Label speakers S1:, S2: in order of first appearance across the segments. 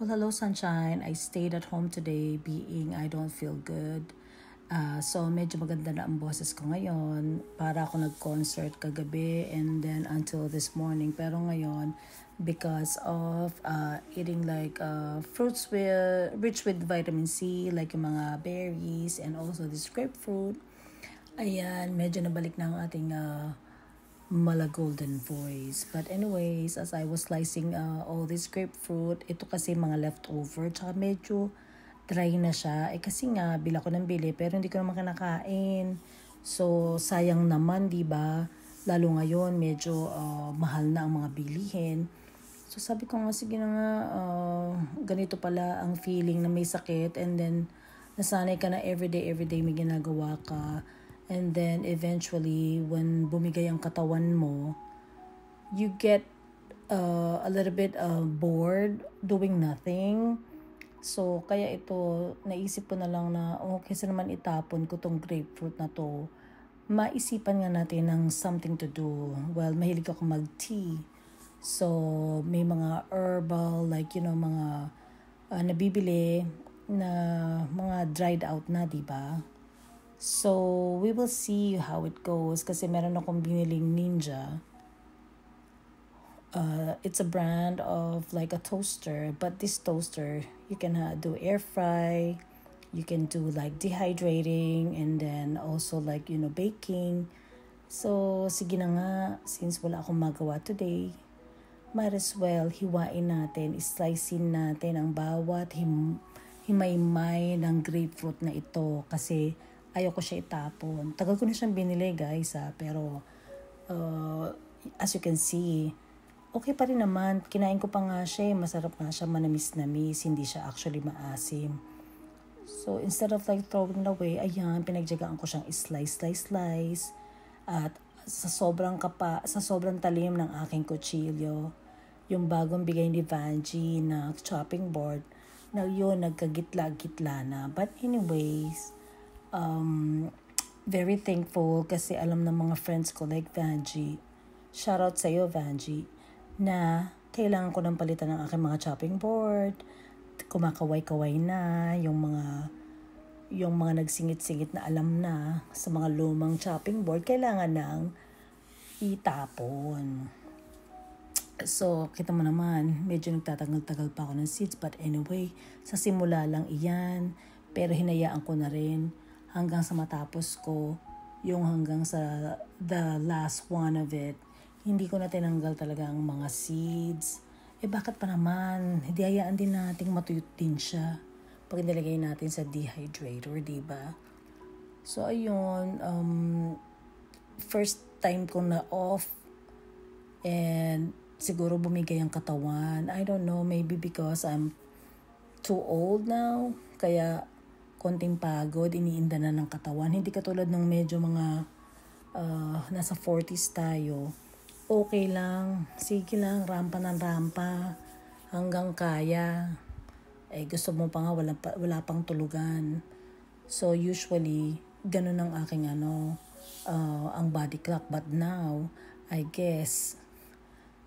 S1: Well, hello, sunshine. I stayed at home today being I don't feel good. So, medyo maganda na ang boses ko ngayon. Para ako nag-concert kagabi and then until this morning. Pero ngayon, because of eating like fruits rich with vitamin C, like yung mga berries and also this grapefruit, ayan, medyo nabalik na ang ating mala golden voice. But anyways, as I was slicing all this grapefruit, ito kasi mga leftover, tsaka medyo dry na siya. Kasi nga, bila ko ng bili, pero hindi ko naman kinakain. So, sayang naman, di ba? Lalo ngayon, medyo mahal na ang mga bilihin. So, sabi ko nga, sige na nga, ganito pala ang feeling na may sakit. And then, nasanay ka na everyday may ginagawa ka. And then eventually, when bumigay ang katawan mo, you get a little bit bored doing nothing. So, kaya ito, naisip ko na lang na, kaysa naman itapon ko tong grapefruit na to, maisipan nga natin ng something to do. Well, mahilig ako mag-tea. So, may mga herbal, like, mga nabibili na mga dried out na, diba? So, we will see how it goes kasi meron akong biniling Ninja. It's a brand of like a toaster, but this toaster, you can do air fry, you can do like dehydrating, and then also like, baking. So, sige na nga, since wala akong magawa today, might as well hiwain natin, slicein natin ang bawat himay-may ng grapefruit na ito kasi ayoko siya itapon. Tagal ko na siyang binili, guys, pero as you can see, okay pa rin naman. Kinain ko pa nga siya, masarap nga siya, manamis-namis, hindi siya actually maasim. So, instead of like throwing it away, ayan, pinagjagaan ko siyang slice. At sa sobrang talim ng aking kutsilyo, yung bagong bigay ni Vanji na chopping board, na yun, nagkagitla-gitla na. But anyways, very thankful kasi alam ng mga friends ko like Vanji, shoutout sa iyo Vanji, na kailangan ko ng palitan ng aking mga chopping board, kumakaway-kaway na, yung mga nagsingit-singit na alam na sa mga lumang chopping board, kailangan nang itapon. So, kita mo naman, medyo nagtatagal-tagal pa ako ng seeds, but anyway, sa simula lang iyan, pero hinayaan ko na rin hanggang sa matapos ko, yung hanggang sa the last one of it, hindi ko na tinanggal talaga ang mga seeds. Bakit pa naman? Hindi hayaan din nating matuyot din siya pag nilagay natin sa dehydrator, diba? So, ayun, first time ko na off and siguro bumigay ang katawan. I don't know, maybe because I'm too old now, kaya konting pagod, iniinda na ng katawan. Hindi katulad ng medyo mga nasa 40s tayo. Okay lang, sige lang, rampa ng rampa, hanggang kaya. Gusto mo pa nga, wala pang tulugan. So usually, ganun ang aking ang body clock. But now, I guess,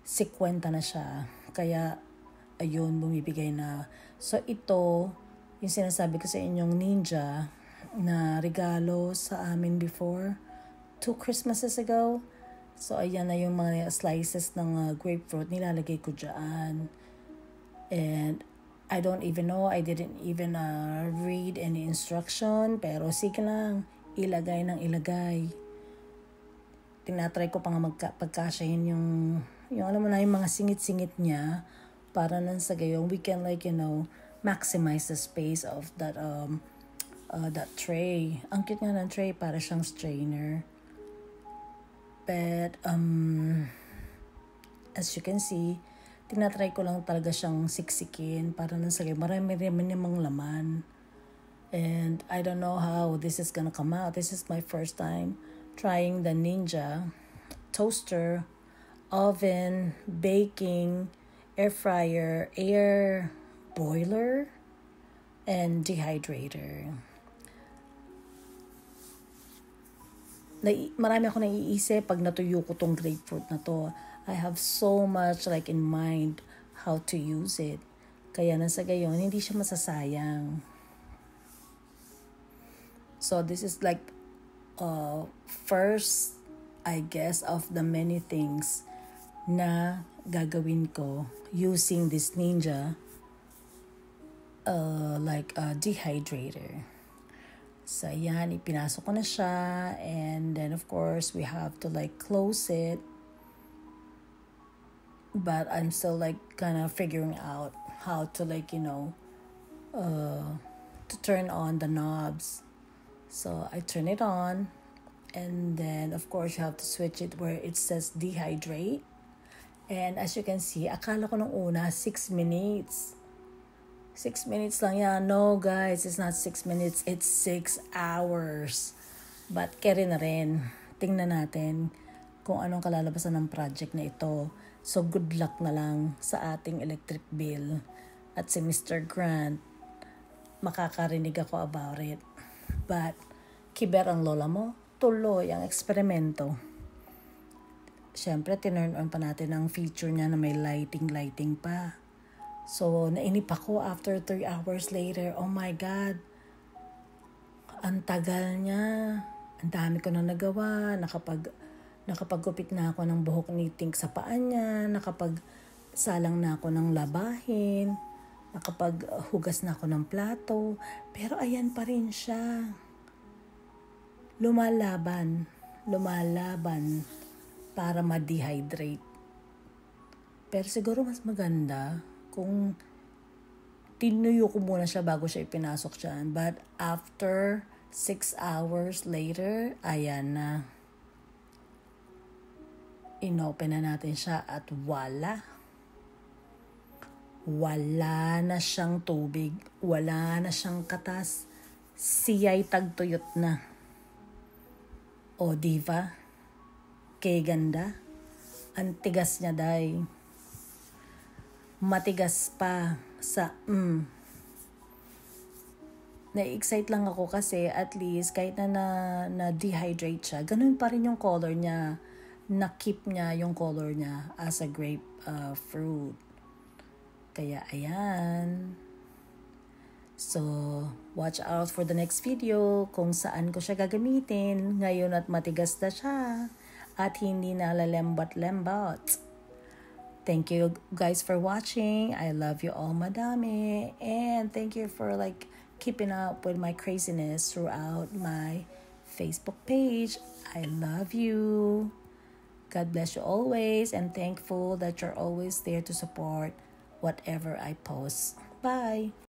S1: 50 na siya. Kaya, ayun, bumibigay na. So ito, yung sinasabi ko sa inyong Ninja na regalo sa amin before 2 Christmases ago. So ayan na yung mga slices ng grapefruit, nilalagay ko dyan. And I don't even know, I didn't even read any instruction, pero sige lang, ilagay ng ilagay. Tinatry ko pa nga pagkasyahin yung alam mo na, yung mga singit-singit niya, para nang sa gayong we can like, maximize the space of that tray. Ang cute nga ng tray, para siyang strainer. But as you can see, tinatry ko lang talaga siyang siksikin para nang sa marami namang laman. And I don't know how this is gonna come out. This is my first time trying the Ninja toaster, oven, baking, air fryer, air boiler, and dehydrator. Marami ako naiisip pag natuyo ko tong grapefruit na to. I have so much like in mind how to use it. Kaya nang sa gayon, hindi siya masasayang. So this is like first, I guess, of the many things na gagawin ko using this Ninja like a dehydrator. So yan, ipinasok ko na siya, and then of course we have to like close it. But I'm still like kind of figuring out how to like, to turn on the knobs. So I turn it on, and then of course you have to switch it where it says dehydrate. And as you can see, akala ko nung una 6 minutes. 6 minutes lang yan. No guys, it's not 6 minutes, it's 6 hours. But carry na rin. Tingnan natin kung anong kalalabasan ng project na ito. So good luck na lang sa ating electric bill. At si Mr. Grant, makakarinig ako about it. But kiber ang lola mo, tuloy ang eksperimento. Siyempre, tinurn on pa natin ang feature niya na may lighting pa. So, nainip ako after 3 hours later. Oh my God. Ang tagal niya. Ang dami ko na nagawa. Nakapagkupit na ako ng buhok ni Tink sa paa niya. Nakapagsalang na ako ng labahin. Nakapaghugas na ako ng plato. Pero ayan pa rin siya. Lumalaban para ma-dehydrate. Pero siguro mas maganda kung tinuyo ko muna siya bago siya ipinasok dyan. But after 6 hours later, ayan na. Inopen na natin siya at wala na siyang tubig. Wala na siyang katas. Siya'y tagtuyot na. O diva, kay ganda. Ang tigas niya, day. Matigas pa sa Na-excite lang ako kasi at least kahit na dehydrate siya, ganun pa rin yung color niya. Na-keep niya yung color niya as a grape fruit. Kaya ayan. So, watch out for the next video kung saan ko siya gagamitin ngayon at matigas na siya at hindi na lalembot-lembot. Thank you guys for watching. I love you all madami. And thank you for like keeping up with my craziness throughout my Facebook page. I love you. God bless you always, and thankful that you're always there to support whatever I post. Bye.